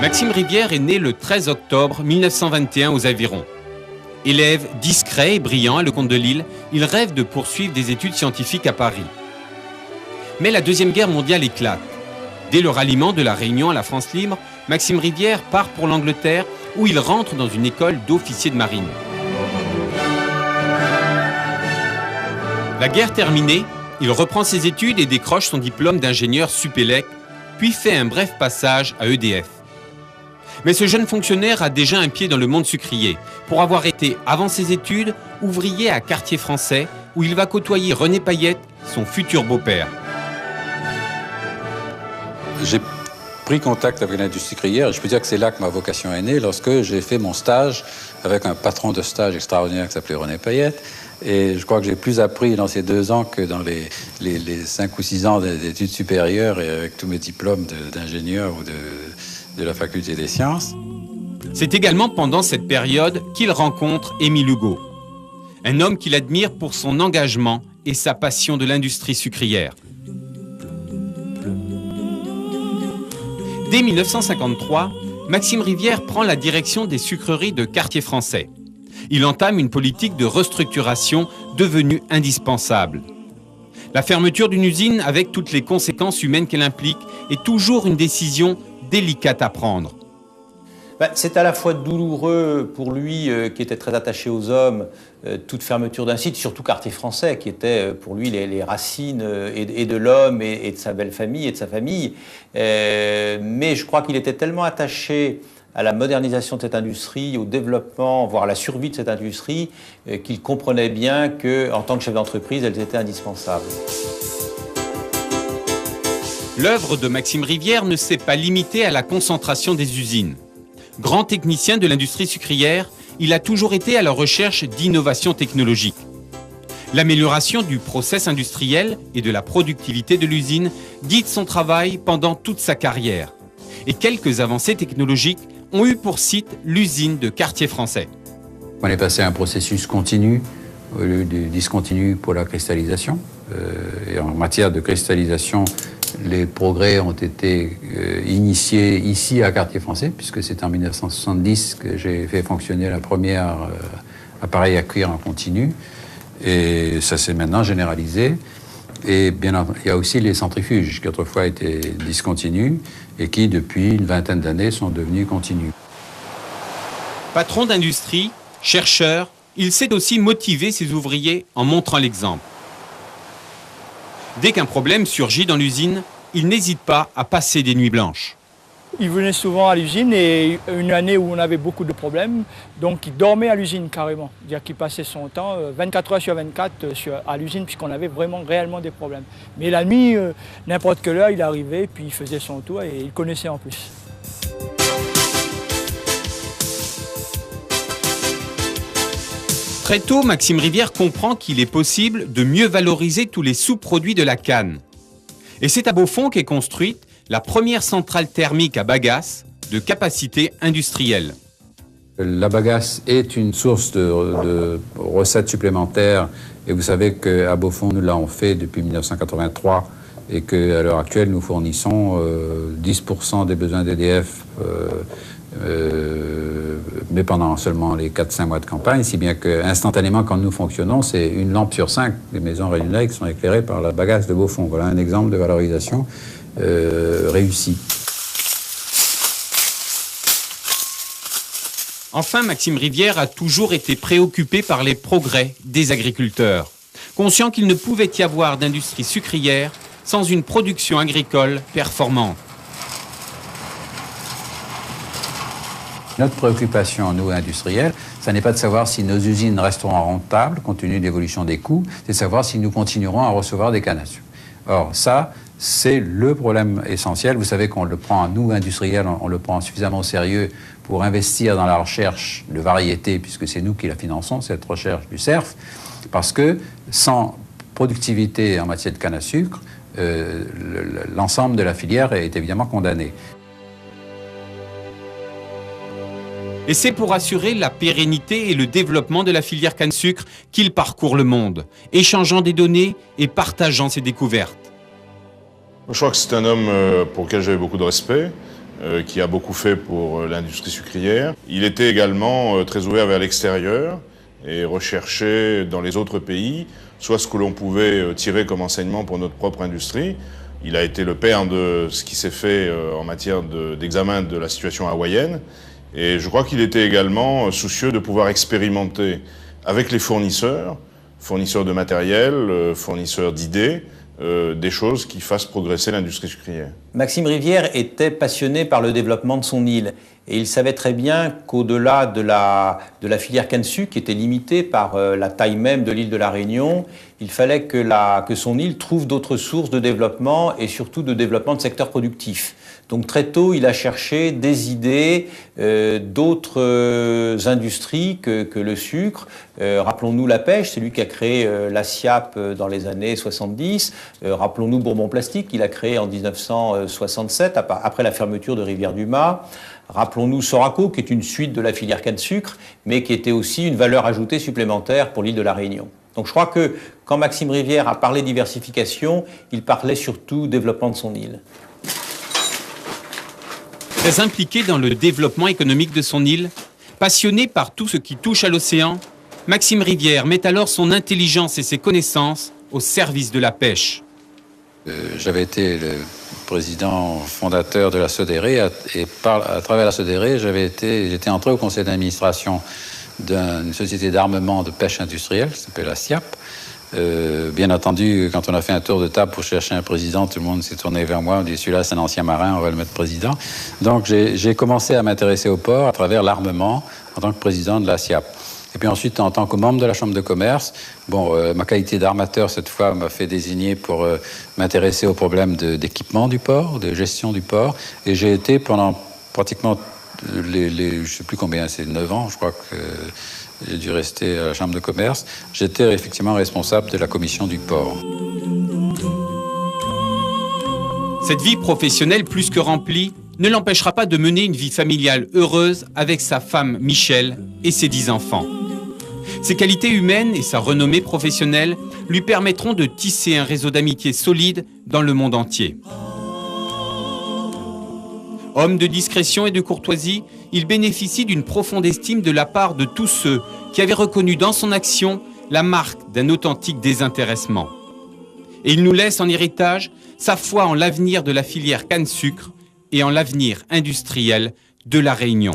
Maxime Rivière est né le 13 octobre 1921 aux Avirons. Élève discret et brillant à Lecomte de Lille, il rêve de poursuivre des études scientifiques à Paris. Mais la Deuxième Guerre mondiale éclate. Dès le ralliement de la Réunion à la France libre, Maxime Rivière part pour l'Angleterre où il rentre dans une école d'officiers de marine. La guerre terminée, il reprend ses études et décroche son diplôme d'ingénieur Supélec, puis fait un bref passage à EDF. Mais ce jeune fonctionnaire a déjà un pied dans le monde sucrier, pour avoir été, avant ses études, ouvrier à Cartier Français, où il va côtoyer René Payette, son futur beau-père. J'ai pris contact avec l'industrie sucrière et je peux dire que c'est là que ma vocation est née, lorsque j'ai fait mon stage avec un patron de stage extraordinaire qui s'appelait René Payette. Et je crois que j'ai plus appris dans ces 2 ans que dans les 5 ou 6 ans d'études supérieures et avec tous mes diplômes d'ingénieur ou de la faculté des sciences. C'est également pendant cette période qu'il rencontre Émile Hugo, un homme qu'il admire pour son engagement et sa passion de l'industrie sucrière. Dès 1953, Maxime Rivière prend la direction des sucreries de Cartier Français. Il entame une politique de restructuration devenue indispensable. La fermeture d'une usine avec toutes les conséquences humaines qu'elle implique est toujours une décision délicate à prendre. C'est à la fois douloureux pour lui, qui était très attaché aux hommes, toute fermeture d'un site, surtout Cartier Français, qui était pour lui les racines et de l'homme et de sa belle famille et de sa famille. Mais je crois qu'il était tellement attaché à la modernisation de cette industrie, au développement, voire à la survie de cette industrie, qu'il comprenait bien qu'en tant que chef d'entreprise, elles étaient indispensables. L'œuvre de Maxime Rivière ne s'est pas limitée à la concentration des usines. Grand technicien de l'industrie sucrière, il a toujours été à la recherche d'innovations technologiques. L'amélioration du process industriel et de la productivité de l'usine guide son travail pendant toute sa carrière. Et quelques avancées technologiques ont eu pour site l'usine de Cartier Français. On est passé à un processus continu au lieu de discontinu pour la cristallisation. Et en matière de cristallisation, les progrès ont été initiés ici à Cartier Français, puisque c'est en 1970 que j'ai fait fonctionner la première appareil à cuire en continu. Et ça s'est maintenant généralisé. Et bien, il y a aussi les centrifuges, qui autrefois étaient discontinus et qui, depuis une vingtaine d'années, sont devenus continus. Patron d'industrie, chercheur, il sait aussi motiver ses ouvriers en montrant l'exemple. Dès qu'un problème surgit dans l'usine, il n'hésite pas à passer des nuits blanches. Il venait souvent à l'usine et une année où on avait beaucoup de problèmes, donc il dormait à l'usine carrément. C'est-à-dire qu'il passait son temps 24 heures sur 24 à l'usine puisqu'on avait réellement des problèmes. Mais la nuit, n'importe quelle heure, il arrivait, puis il faisait son tour et il connaissait en plus. Très tôt, Maxime Rivière comprend qu'il est possible de mieux valoriser tous les sous-produits de la canne. Et c'est à Beaufond qu'est construite la première centrale thermique à bagasse de capacité industrielle. La bagasse est une source de recettes supplémentaires et vous savez qu'à Beaufond, nous l'avons fait depuis 1983 et qu'à l'heure actuelle, nous fournissons 10% des besoins d'EDF mais pendant seulement les 4-5 mois de campagne, si bien qu'instantanément, quand nous fonctionnons, c'est une lampe sur 5 des maisons réunionnaises qui sont éclairées par la bagasse de Beaufond. Voilà un exemple de valorisation réussie. Enfin, Maxime Rivière a toujours été préoccupé par les progrès des agriculteurs, conscient qu'il ne pouvait y avoir d'industrie sucrière sans une production agricole performante. Notre préoccupation, nous, industriels, ça n'est pas de savoir si nos usines resteront rentables, compte tenu de l'évolution des coûts, c'est de savoir si nous continuerons à recevoir des cannes à sucre. Or, ça, c'est le problème essentiel. Vous savez qu'on le prend, nous, industriels, on le prend suffisamment au sérieux pour investir dans la recherche de variétés, puisque c'est nous qui la finançons, cette recherche du CERF, parce que sans productivité en matière de canne à sucre, l'ensemble de la filière est évidemment condamné. Et c'est pour assurer la pérennité et le développement de la filière canne-sucre qu'il parcourt le monde, échangeant des données et partageant ses découvertes. Je crois que c'est un homme pour lequel j'avais beaucoup de respect. qui a beaucoup fait pour l'industrie sucrière. Il était également très ouvert vers l'extérieur et recherchait dans les autres pays soit ce que l'on pouvait tirer comme enseignement pour notre propre industrie. Il a été le père de ce qui s'est fait en matière d'examen de la situation hawaïenne. Et je crois qu'il était également soucieux de pouvoir expérimenter avec les fournisseurs de matériel, fournisseurs d'idées, des choses qui fassent progresser l'industrie sucrière. Maxime Rivière était passionné par le développement de son île et il savait très bien qu'au-delà de la filière canne sucre, qui était limitée par la taille même de l'île de la Réunion, il fallait que son île trouve d'autres sources de développement et surtout de développement de secteurs productifs. Donc très tôt, il a cherché des idées d'autres industries que le sucre. Rappelons-nous la pêche, c'est lui qui a créé la SIAP dans les années 70. Rappelons-nous Bourbon Plastique, qu'il a créé en 1967, après la fermeture de Rivière-du-Mât. Rappelons-nous Soraco, qui est une suite de la filière canne-sucre, mais qui était aussi une valeur ajoutée supplémentaire pour l'île de la Réunion. Donc je crois que quand Maxime Rivière a parlé diversification, il parlait surtout développement de son île. Très impliqué dans le développement économique de son île, passionné par tout ce qui touche à l'océan, Maxime Rivière met alors son intelligence et ses connaissances au service de la pêche. J'avais été le président fondateur de la Sodéré et à travers la Sodéré, j'étais entré au conseil d'administration d'une société d'armement de pêche industrielle qui s'appelle la SIAP. Bien entendu, quand on a fait un tour de table pour chercher un président, tout le monde s'est tourné vers moi. On dit celui-là, c'est un ancien marin, on va le mettre président. Donc j'ai commencé à m'intéresser au port à travers l'armement en tant que président de la SIAP. Et puis ensuite, en tant que membre de la Chambre de commerce, ma qualité d'armateur, cette fois, m'a fait désigner pour m'intéresser aux problèmes d'équipement du port, de gestion du port. Et j'ai été pendant pratiquement je ne sais plus combien, c'est 9 ans, je crois que j'ai dû rester à la Chambre de commerce. J'étais effectivement responsable de la commission du port. Cette vie professionnelle plus que remplie ne l'empêchera pas de mener une vie familiale heureuse avec sa femme Michel et ses 10 enfants. Ses qualités humaines et sa renommée professionnelle lui permettront de tisser un réseau d'amitié solide dans le monde entier. Homme de discrétion et de courtoisie, il bénéficie d'une profonde estime de la part de tous ceux qui avaient reconnu dans son action la marque d'un authentique désintéressement. Et il nous laisse en héritage sa foi en l'avenir de la filière canne-sucre et en l'avenir industriel de la Réunion.